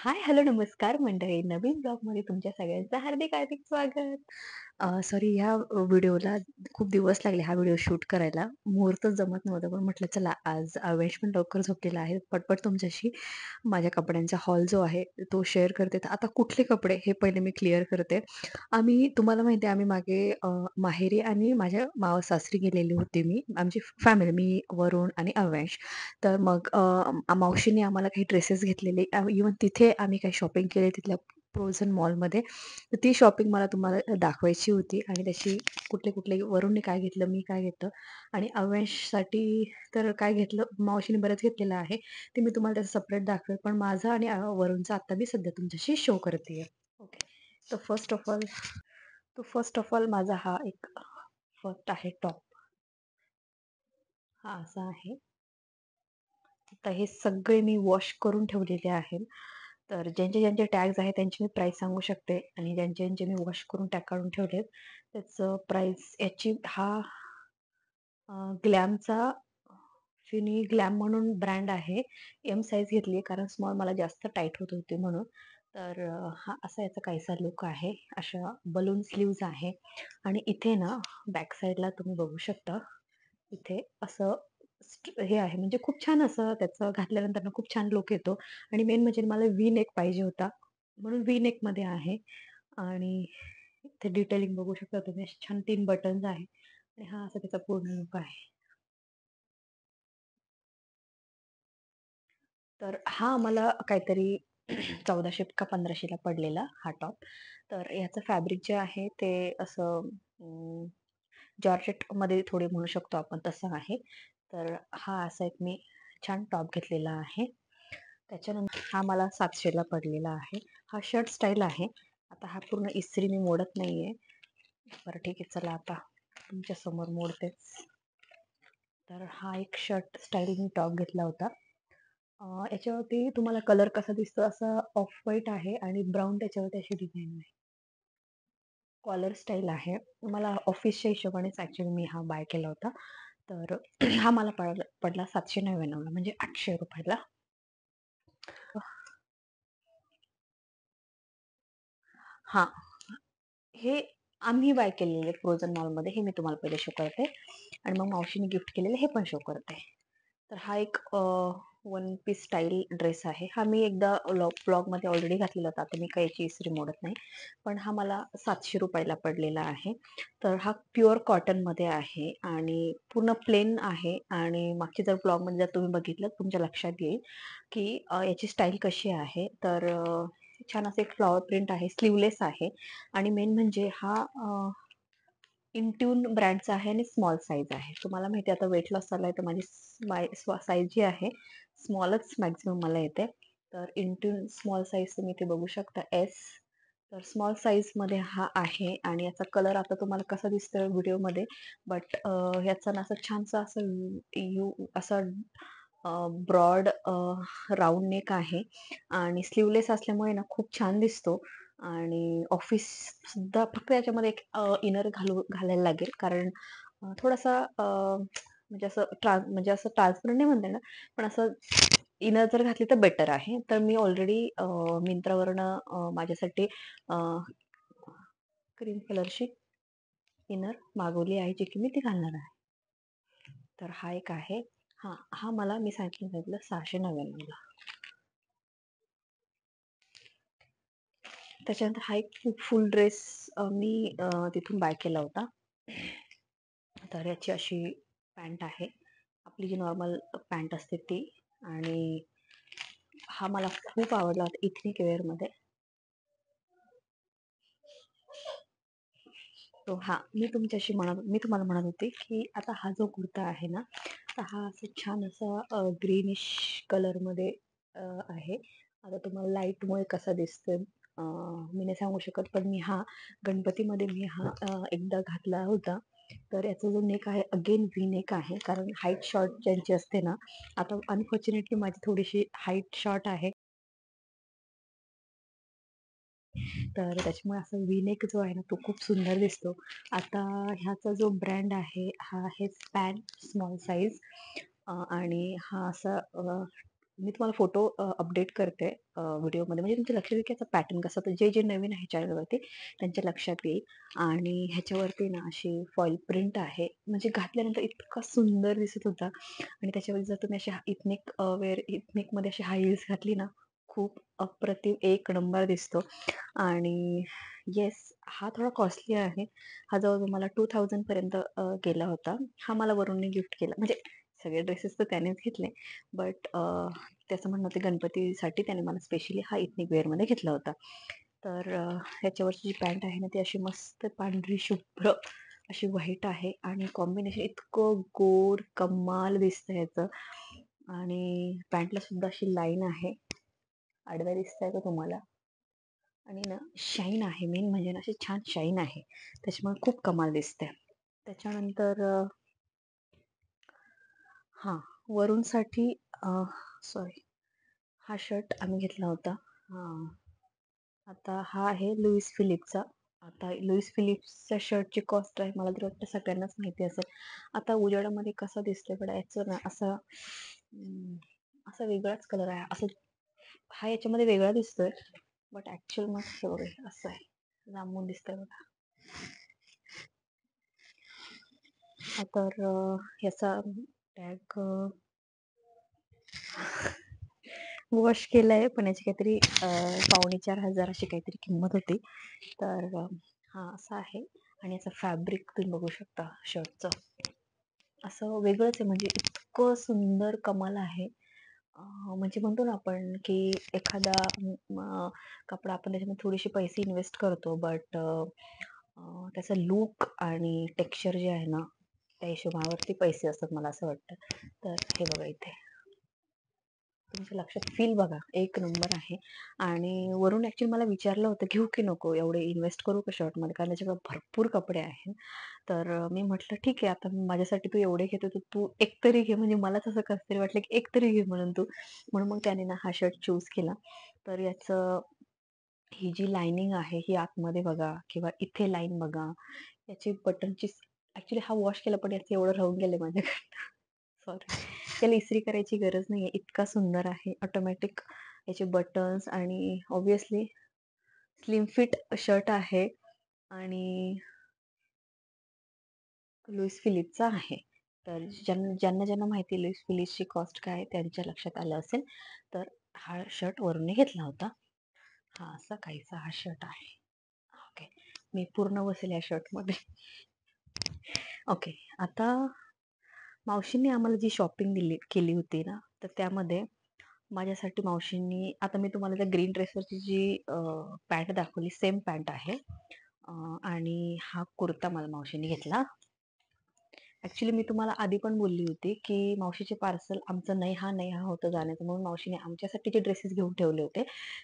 हाय, hello, नमस्कार मंडळी. नवीन ब्लॉगमध्ये तुमच्या सगळ्यांचं हार्दिक हार्दिक स्वागत. सॉरी ह्या व्हिडिओला खूप दिवस लागले हा व्हिडिओ शूट करायला. मुहूर्तच जमत नव्हतं. पण म्हटलं चला आज अवेश पण लवकर झोपलेला आहे. पटपट तुमच्याशी माझ्या कपड्यांचा हॉल जो आहे तो शेअर करते. तर आता कुठले कपडे हे पहिले मी क्लिअर करते. तुम्हाला माहिती आहे आम्ही मागे माहेरी आणि माझ्या मावस-सासरी गेलेली होती मी. आमची फॅमिली मी, वरुण आणि अवेश. तर मग मावशीने आम्हाला काही ड्रेसेस घेतलेले इव्हन तिथे आम्ही काही शॉपिंग केली तिथल्या प्रोझन मॉलमध्ये. तर ती शॉपिंग मला तुम्हाला दाखवायची होती आणि त्याची कुठले वरूणने काय घेतलं, मी काय घेतलं आणि अव्यांशसाठी तर काय घेतलं, मावशीने बरंच घेतलेलं आहे. ते मी तुम्हाला त्याचं सेपरेट दाखवेल. पण माझं आणि वरूणचं आता मी सध्या तुमच्याशी शो करतीये. ओके. तर फर्स्ट ऑफ ऑल माझा हा एक फर्स्ट आहे टॉप. हा असा आहे. आता हे सगळे मी वॉश करून ठेवलेले आहेत. तर ज्यांचे टॅग्स आहेत त्यांची मी प्राईस सांगू शकते आणि ज्यांचे मी वॉश करून टॅग काढून ठेवलेत त्याचं प्राईस याची हा ग्लॅमचा फिनी ग्लॅम म्हणून ब्रँड आहे. एम साईज घेतली कारण स्मॉल मला जास्त टाईट होत होती म्हणून. तर हा असा याचा काहीसा लूक आहे. अशा बलून स्लीव्हज आहे आणि इथे ना बॅक साईडला तुम्ही बघू शकता. इथे असं हे आहे म्हणजे खूप छान असं त्याचं घातल्यानंतर ना खूप छान लूक येतो आणि मेन म्हणजे मला व्ही नेक पाहिजे होता. म्हणून व्ही नेकमध्ये आहे आणि इथे डिटेलिंग बघू शकता तुम्ही. असे छान 3 बटन्स आहे आणि हा असा त्याचा पूर्ण लूक आहे. तर हा मला काहीतरी 1400 का 1500 ला पडलेला हा टॉप. तर याचं फॅब्रिक जे आहे ते असं जॉर्जेटमध्ये थोडे म्हणू शकतो आपण तसं आहे. तर हा असा एक मी छान टॉप घेतलेला आहे. त्याच्यानंतर हा मला 700 ला पडलेला आहे. हा शर्ट स्टाईल आहे. आता हा पूर्ण इस्त्री मी मोडत नाहीये. बरं ठीक आहे चला आता तुमच्या समोर मोडतेच. तर हा एक शर्ट स्टाईल मी टॉप घेतला होता. याच्यावरती तुम्हाला कलर कसा दिसतो असा ऑफ व्हाईट आहे आणि ब्राउन त्याच्यावरती अशी डिझाइन आहे. कॉलर स्टाईल आहे. मला ऑफिसच्या हिशोबानेच ॲक्चुअली मी हा बाय केला होता. तर हा मला पडला 799 ला म्हणजे ₹800 ला. हां, हे आम्ही बाय केलेले फ्रोझन मॉलमध्ये हे मी तुम्हाला पहिले शो करते आणि मग मावशीने गिफ्ट केलेलं हे पण शो करते. तर हा एक वन पीस स्टाईल ड्रेस आहे. हा मी एकदा ब्लॉगमध्ये ऑलरेडी घातलेला होता. आता मी काही याची इस्त्री मोडत नाही. पण हा मला ₹700 ला पडलेला आहे. तर हा प्युअर कॉटनमध्ये आहे आणि पूर्ण प्लेन आहे आणि मागची जर ब्लॉगमध्ये जर तुम्ही बघितलं तुमच्या लक्षात येईल, की याची स्टाईल कशी आहे. तर छान असं एक फ्लॉवर प्रिंट आहे, स्लीवलेस आहे आणि मेन म्हणजे हा इंट्यून ब्रँडचा आहे आणि स्मॉल साईज आहे. तुम्हाला माहिती आहे आता वेट लॉस चालू आहे तर माझी साईज जी आहे स्मॉलच मॅक्सिमम मला येते. तर इंट्यून स्मॉल साईज तुम्ही इथे बघू शकता एस. तर स्मॉल साईजमध्ये हा आहे आणि याचा कलर आता तुम्हाला कसा दिसतोय व्हिडिओमध्ये बट याचा ना असं छानसा असं यू असा ब्रॉड राउंड नेक आहे आणि स्लीवलेस असल्यामुळे ना खूप छान दिसतो आणि ऑफिस सुद्धा फक्त याच्यामध्ये एक इनर घालायला लागेल कारण थोडासा म्हणजे असं म्हणजे असं ट्रान्सपरंट नाही म्हणता येणार, पण असं इनर जर घातली तर बेटर आहे. तर मी ऑलरेडी Myntraवरनं माझ्यासाठी क्रीम कलरची इनर मागवली आहे, जी की मी ती घालणार आहे. तर हा एक आहे. हां, हा मला मी सांगितलं 699 ला. त्याच्यानंतर हा एक फुल ड्रेस मी तिथून बाय केला होता. तर याची अशी पॅन्ट आहे. आपली जी नॉर्मल पॅन्ट असते ती आणि हा मला खूप आवडला होता इथनिक वेअरमध्ये. तो हां, मी तुम्हाला म्हणत होते, की आता हा जो कुर्ता आहे ना, तर हा असं छान असा ग्रीनिश कलरमध्ये आहे. आता तुम्हाला लाईटमुळे कसा दिसतोय मी नाही सांगू शकत, पण गणपतीमध्ये मी एकदा घातला होता. तर याचा जो नेक आहे अगेन व्ही नेक आहे. कारण हाईट शॉर्ट ज्यांची असते ना, आता अनफॉर्च्युनेटली माझी थोडीशी हाईट शॉर्ट आहे. तर त्याच्यामुळे असं व्ही-नेक जो आहे ना, तो खूप सुंदर दिसतो. आता ह्याचा जो ब्रँड आहे, हा आहे स्पॅन स्मॉल साईज आणि हा असा मी तुम्हाला फोटो अपडेट करते व्हिडिओमध्ये, म्हणजे तुमच्या लक्षात येईल की याचा पॅटर्न कसा, तर जे नवीन आहे चॅनलवरती त्यांच्या लक्षात येईल. आणि ह्याच्यावरती ना अशी फॉईल प्रिंट आहे, म्हणजे घातल्यानंतर इतका सुंदर दिसत होता. आणि त्याच्यावर जर तुम्ही अशी इथनिक इथनिकमध्ये अशी हाय हील्स घातली ना, खूप अप्रतिम एक नंबर दिसतो. आणि येस, हा थोडा कॉस्टली आहे. हा जवळ मला 2000 पर्यंत गेला होता. हा मला वरूनने गिफ्ट केला, म्हणजे सगळे ड्रेसेस तर त्यानेच घेतले, बट त्याचं म्हणणं होतं गणपतीसाठी त्याने मला स्पेशली हा इथनिक वेअरमध्ये घेतला होता. तर ह्याच्यावरची जी पॅन्ट आहे ना, ती अशी मस्त पांढरी शुभ्र अशी व्हाईट आहे आणि कॉम्बिनेशन इतकं गोड कमाल दिसतं ह्याचं. आणि पॅन्टला सुद्धा अशी लाईन आहे, आडव्या दिसतंय का तुम्हाला? आणि ना शाईन आहे, मेन म्हणजे ना अशी छान शाईन आहे, त्याच्यामुळे खूप कमाल दिसते. त्याच्यानंतर हां, वरूनसाठी सॉरी, हा शर्ट आम्ही घेतला होता. हां, आता हा आहे लुईस फिलिपचा. आता लुईस फिलिप्सच्या शर्टची कॉस्ट आहे, मला तर वाटतं सगळ्यांनाच माहिती असेल. आता उजेडामध्ये कसा दिसतोय बघा, याचं ना असं असा वेगळाच कलर आहे. असं हा याच्यामध्ये वेगळा दिसतोय, बट ऍक्च्युअल मध्ये हे बघा असं आहे, जांभून दिसतंय बघा. तर ह्याचा टॅग वॉश केलाय, पण याची काहीतरी 4,500 अशी काहीतरी किंमत होती. तर हा असा आहे. आणि याचं फॅब्रिक तुम्ही बघू शकता शर्टचं, असं वेगळंच आहे, म्हणजे इतकं सुंदर कमाल आहे. म्हणजे म्हणतो ना आपण की एखादा कपडा आपण त्याच्यामध्ये थोडीशी पैसे इन्व्हेस्ट करतो, बट त्याचा लूक आणि टेक्स्चर जे आहे ना, त्या हिशोबावरती पैसे असतात, मला असं वाटतं. तर हे बघा इथे तुमच्या लक्षात, फील बघा एक नंबर आहे. आणि वरून ऍक्च्युली मला विचारलं होतं घेऊ की नको, एवढे इन्व्हेस्ट करू का शर्टमध्ये, कारण त्याच्याकडे भरपूर कपडे आहेत. तर मी म्हटलं ठीक आहे, आता माझ्यासाठी तू एवढे घेतो तर तू एक तरी घे, म्हणजे मलाच असं कसं तरी वाटलं की एक तरी घे म्हणून तू. म्हणून मग त्याने ना हा शर्ट चूज केला. तर याचं ही जी लाइनिंग आहे ही आतमध्ये बघा, किंवा इथे लाईन बघा, याची बटनची, ऍक्च्युली हा वॉश केला पण याचं एवढं राहून गेले माझ्याकडे, सॉरी. त्याला इस्त्री करायची गरज नाहीये, इतका सुंदर आहे ऑटोमॅटिक याचे बटन्स. आणि ऑब्विसली स्लिम फिट शर्ट आहे. आणि लुईस फिलिपचा आहे. तर ज्यांना ज्यांना माहिती आहे लुईस फिलिप्सची कॉस्ट काय आहे, त्यांच्या लक्षात आलं असेल. तर हा शर्ट वरून घेतला होता. हा असा काहीसा हा शर्ट आहे. ओके, मी पूर्ण बसेल या शर्टमध्ये. ओके, आता मावशींनी आम्हाला जी शॉपिंग केली होती ना, तर त्यामध्ये माझ्यासाठी मावशींनी, आता मी तुम्हाला त्या ग्रीन ड्रेसवरची जी पॅन्ट दाखवली सेम पॅन्ट आहे. आणि हा कुर्ता मला मावशींनी घेतला. ऍक्च्युली मी तुम्हाला आधी पण बोलली होती की मावशीचे पार्सल आमचं नाही हा नाही हा होतं जाण्याचं, म्हणून मावशीने आमच्यासाठी जे ड्रेसेस घेऊन ठेवले होते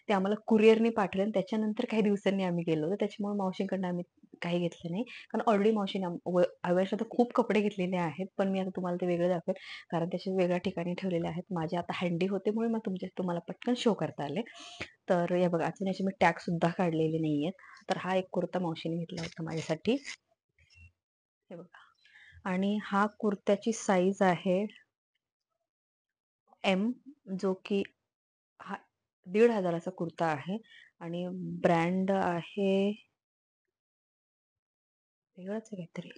ते आम्हाला कुरिअरने पाठवले, आणि त्याच्यानंतर काही दिवसांनी आम्ही गेलो होतो, त्याच्यामुळे मावशींकडनं आम्ही काही घेतलं नाही. कारण ऑलरेडी मावशीने अवेळेला तर खूप कपडे घेतलेले आहेत, पण मी आता तुम्हाला ते वेगळं दाखवेल, कारण त्याचे वेगळ्या ठिकाणी ठेवलेले आहेत. माझे आता हँडी होते म्हणून मग तुम्हाला पटकन शो करता आले. तर हे बघा, अजून याचे मी टॅग सुद्धा काढलेले नाहीयेत. तर हा एक कुर्ता मावशीने घेतला होता माझ्यासाठी, हे बघा. आणि हा कुर्त्याची साईज आहे एम, जो की हा 1,500चा कुर्ता आहे. आणि ब्रँड आहे वेगळाच आहे काहीतरी,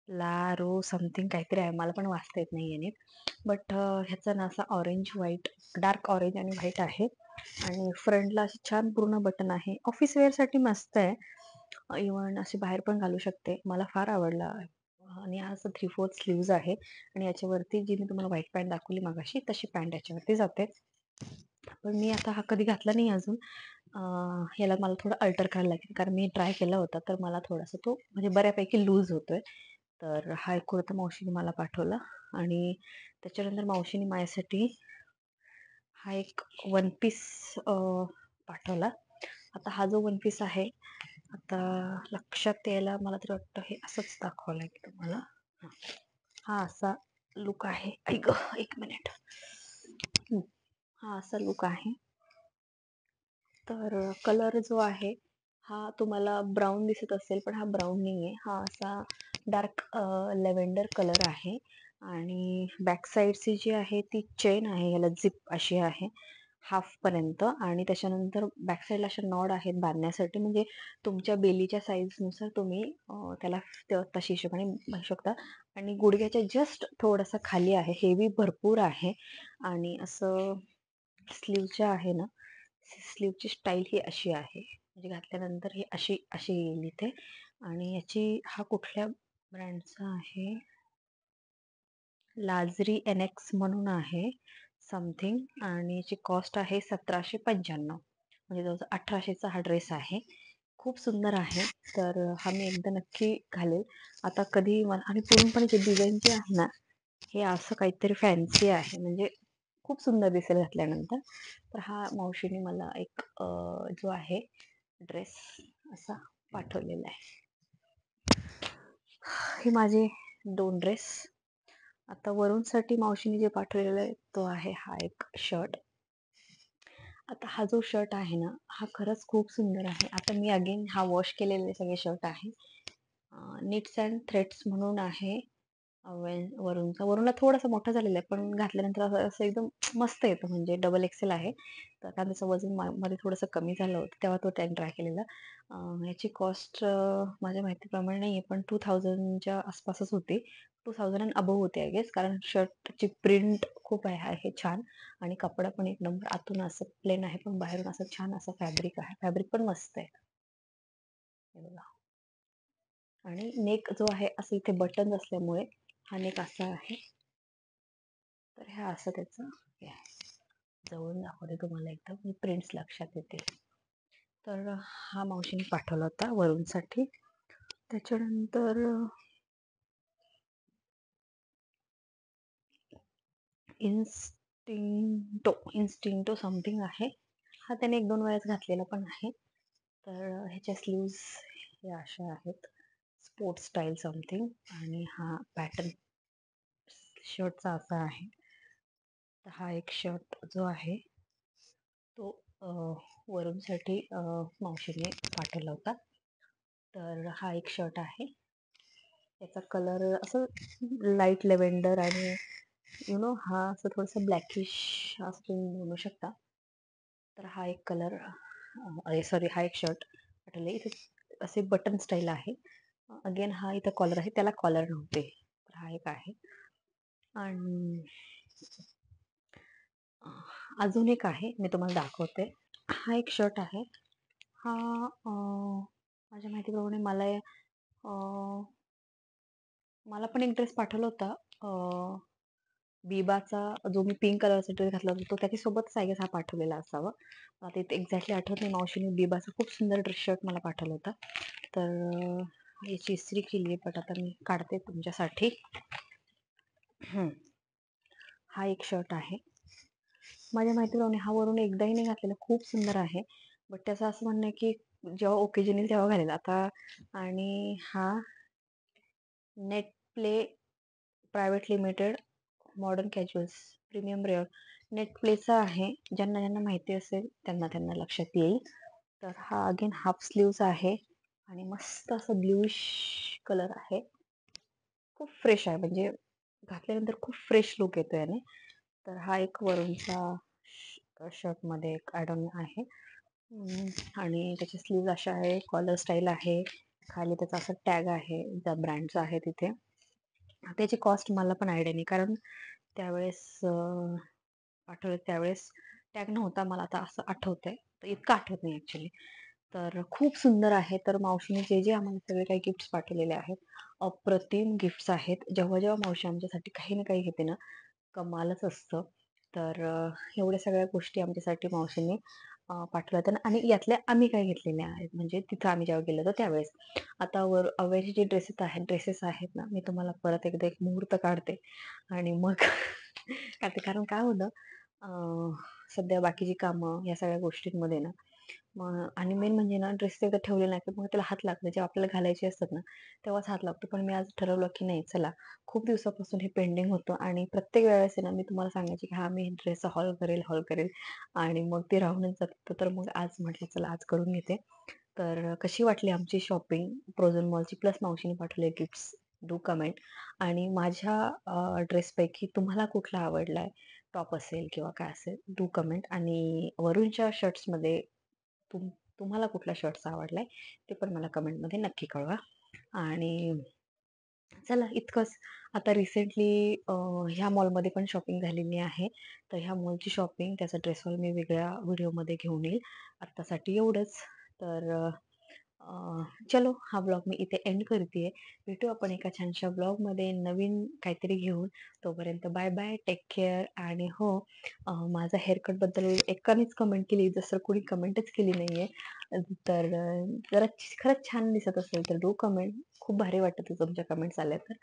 लारो समथिंग काहीतरी आहे, मला पण वाचता येत नाही नीट. बट ह्याचा ना असा ऑरेंज व्हाईट, डार्क ऑरेंज आणि व्हाईट आहे. आणि फ्रंटला अशी छान पूर्ण बटन आहे, ऑफिस वेअरसाठी मस्त आहे. इव्हन असे बाहेर पण घालू शकते, मला फार आवडला. आणि हा असं 3/4 स्लीव्ज आहे. आणि याच्यावरती जी मी तुम्हाला व्हाईट पॅन्ट दाखवली मगाशी, तशी पॅन्ट याच्यावरती जाते. पण मी आता हा कधी घातला नाही अजून. याला मला थोडं अल्टर करायला लागेल, कारण मी ट्राय केला होता तर मला थोडासा तो म्हणजे बऱ्यापैकी लूज होतोय. तर हा एक कुर्ता मावशीने मला पाठवला. आणि त्याच्यानंतर मावशीने माझ्यासाठी हा एक वन पीस पाठवला. आता हा जो वन पीस आहे, आता लक्षात यायला मला तर वाटतं हे असंच दाखवावं लागेल तुम्हाला. हा असा लुक आहे. ऐक एक मिनिट. हा असा लुक आहे. तर कलर जो आहे हा तुम्हाला ब्राऊन दिसत असेल, पण हा ब्राऊन नाहीये, हा असा डार्क लेव्हेंडर कलर आहे. आणि बॅक साईडची जी आहे ती चेन आहे, याला झिप अशी आहे हाफपर्यंत. आणि त्याच्यानंतर बॅक साईडला अशा नॉड आहेत बांधण्यासाठी, म्हणजे तुमच्या बेलीच्या साईजनुसार तुम्ही त्याला तशी हिशोबाने बांधू शकता. आणि गुडघ्याच्या जस्ट थोडंसं खाली आहे, हेवी भरपूर आहे. आणि असं स्लीवच्या आहे ना, स्लीवची स्टाईल ही अशी आहे, म्हणजे घातल्यानंतर ही अशी अशी येईल इथे. आणि याची हा कुठल्या ब्रँडचा आहे, लाजरी एनएक्स म्हणून आहे समथिंग. आणि याची कॉस्ट आहे 1795, म्हणजे जवळजवळ 1800चा हा ड्रेस आहे. खूप सुंदर आहे. तर हा मी एकदा नक्की घालेल आता कधी मला. आणि पूर्णपणे जे डिझाईन जे आहे ना, हे असं काहीतरी फॅन्सी आहे, म्हणजे खूप सुंदर दिसेल घातल्यानंतर. तर हा मावशीने मला एक जो आहे ड्रेस असा पाठवलेला आहे. हे माझे 2 ड्रेस. आता वरूनसाठी मावशीने जे पाठवलेलं आहे तो आहे हा एक शर्ट. आता हा जो शर्ट आहे ना, हा खरंच खूप सुंदर आहे. आता मी अगेन हा वॉश केलेले सगळे शर्ट आहे. निट्स अँड थ्रेड्स म्हणून आहे. वरूनला थोडासा मोठा झालेला आहे, पण घातल्यानंतर असं असं एकदम मस्त येतं, म्हणजे डबल एक्सेल आहे. तर कारण त्याचं वजन मध्ये थोडंसं कमी झालं होतं, तेव्हा तो त्याने ट्राय केलेला. याची कॉस्ट माझ्या माहितीप्रमाणे नाही आहे, पण 2000च्या आसपासच होती. 2000 अँड अबव्ह होते आय गेस, कारण शर्टची प्रिंट खूप आहे छान. आणि कपडा पण एक नंबर. आतून असं प्लेन आहे, पण बाहेरून असं छान असं फॅब्रिक आहे. फॅब्रिक पण मस्त आहे. हे बघा. आणि नेक जो आहे असं इथे बटन असल्यामुळे हा नेक असा आहे. तर हे असं त्याचं हे आहे. जवळून दाखवते तुम्हाला एकदम, मी प्रिंट्स लक्षात येते. तर हा मावशीने पाठवला होता वरूनसाठी. त्याच्यानंतर इन्स्टिंक्टो समथिंग आहे. हा त्याने 1-2 वेळेस घातलेला पण आहे. तर ह्याच्या स्लीव्ज हे अशा आहेत, स्पोर्ट्स स्टाईल समथिंग. आणि हा पॅटर्न शर्टचा असा आहे. तर हा एक शर्ट जो आहे तो वरूनसाठी मावशीने पाठवला होता. तर हा एक शर्ट आहे. याचा कलर असं लाईट लेव्हेंडर आणि हा असं थोडंसं ब्लॅकिश असं तुम्ही म्हणू शकता. तर हा एक कलर सॉरी, हा एक शर्ट पाठवले. इथे असे बटन स्टाईल आहे. अगेन हा इथं कॉलर आहे, त्याला कॉलर नव्हते. तर हा एक आहे. आणि अजून एक आहे, मी तुम्हाला दाखवते. हा एक शर्ट आहे. हा माझ्या माहितीप्रमाणे मला पण एक ड्रेस पाठवला होता. बिबाचा जो मी पिंक कलरचा ड्रेस घातला होता, तो त्याच्यासोबतच आय गेस हा पाठवलेला असावा. आता इथे एक्झॅक्टली आठवत नाही. मावशीने बिबाचा खूप सुंदर ड्रेस शर्ट मला पाठवला होता. तर याची इस्त्री केली आहे, बट आता मी काढते तुमच्यासाठी. हा एक शर्ट आहे. माझ्या माहितीप्रमाणे हा वरून एकदाही नाही घातलेला, खूप सुंदर आहे. बट त्याचं असं म्हणणं आहे की जेव्हा ओकेजन येईल तेव्हा घालेल आता. आणि हा Net Play private limited modern casuals premium rare Net प्लेचा आहे. ज्यांना ज्यांना माहिती असेल त्यांना त्यांना लक्षात येईल. तर हा अगेन हाफ स्लीव्स आहे आणि मस्त असं ब्ल्यूइश कलर आहे. खूप फ्रेश आहे, म्हणजे घातल्यानंतर खूप फ्रेश लुक येतो याने. तर हा एक वरूनचा शर्टमध्ये एक ॲडॉन आहे. आणि त्याची स्लीव्ज अशा आहे, कॉलर स्टाईल आहे. खाली त्याचा असा टॅग आहे, ज्या ब्रँडचा आहे तिथे. त्याची कॉस्ट मला पण आयडिया नाही, कारण त्यावेळेस पाठवले त्यावेळेस टॅग नव्हता. मला आता असं आठवतंय, तर इतकं आठवत नाही ॲक्च्युली. तर खूप सुंदर आहे. तर मावशीने जे जे आम्हाला सगळे काही गिफ्ट्स पाठवलेले आहेत, अप्रतिम गिफ्ट्स आहेत. जेव्हा जेव्हा मावशी आमच्यासाठी काही ना काही घेते ना, कमालच असतं. तर एवढ्या सगळ्या गोष्टी आमच्यासाठी मावशीने पाठवल्या होत्या. आणि यातल्या आम्ही काय घेतलेल्या आहेत, म्हणजे तिथं आम्ही जेव्हा गेलो होतो त्यावेळेस. आता अव्याचे जे ड्रेसेस आहेत ना, मी तुम्हाला परत एकदा एक मुहूर्त काढते आणि मग काढते. कारण काय होतं, सध्या बाकीची कामं या सगळ्या गोष्टींमध्ये ना, मग आणि मेन म्हणजे ना, ड्रेस एकदा ठेवले ना, की मग त्याला हात लागतो. जेव्हा आपल्याला घालायचे असतात ना, तेव्हाच हात लागतो. पण मी आज ठरवलं की नाही, चला, खूप दिवसापासून हे पेंडिंग होतं आणि प्रत्येक वेळेस आहे ना, मी तुम्हाला सांगायचे की हां, मी ड्रेसचा हॉल करेल आणि मग ते राहूनच जात होतं. तर मग आज म्हटलं चला आज करून घेते. तर कशी वाटली आमची शॉपिंग प्रोझोन मॉलची प्लस मावशीने पाठवले गिफ्ट्स, डू कमेंट. आणि माझ्या ड्रेसपैकी तुम्हाला कुठला आवडलाय? टॉप असेल किंवा काय असेल, डू कमेंट. आणि वरूनच्या शर्ट्समध्ये तुम्हाला कुठला शर्ट्स आवडलाय, ते पण मला कमेंटमध्ये नक्की कळवा. आणि चला इतकंच. आता रिसेंटली ह्या मॉलमध्ये पण शॉपिंग झालेली आहे. तर ह्या मॉलची शॉपिंग, त्याचा ड्रेस हॉल मी वेगळ्या व्हिडिओमध्ये घेऊन येईल. आत्तासाठी एवढंच. तर चलो हा ब्लॉग मी इथे एंड करतीये. भेटू आपण एका छानशा ब्लॉगमध्ये नवीन काहीतरी घेऊन. तोपर्यंत बाय बाय, टेक केअर. आणि हो, माझा हेअरकटबद्दल एकानेच कमेंट केली, जसं कोणी कमेंटच केली नाहीये. तर जरा खरंच छान दिसत असेल तर डू कमेंट. खूप भारी वाटतं ते तुमच्या कमेंट्स आल्या तर.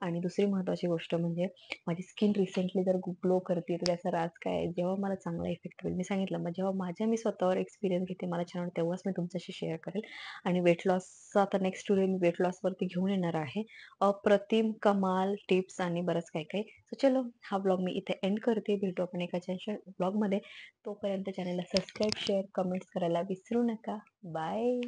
आणि दुसरी महत्त्वाची गोष्ट म्हणजे माझी स्किन रिसेंटली जर ग्लो करते तर त्याचं राज काय आहे? जेव्हा मला चांगला इफेक्ट होईल, मी सांगितलं मग जेव्हा मी स्वतःवर एक्सपिरियन्स घेते, मला छान वाटतं, तेव्हाच मी तुमच्याशी शेअर करेल. आणि वेट लॉसचा आता नेक्स्ट व्हिडिओ मी वेट लॉसवरती घेऊन येणार आहे. अप्रतिम कमाल टिप्स आणि बरंच काही काही. सो चलो हा ब्लॉग मी इथे एंड करते. भेटू आपण एका छानशा ब्लॉगमध्ये. तोपर्यंत चॅनलला सबस्क्राईब, शेअर, कमेंट्स करायला विसरू नका. बाय.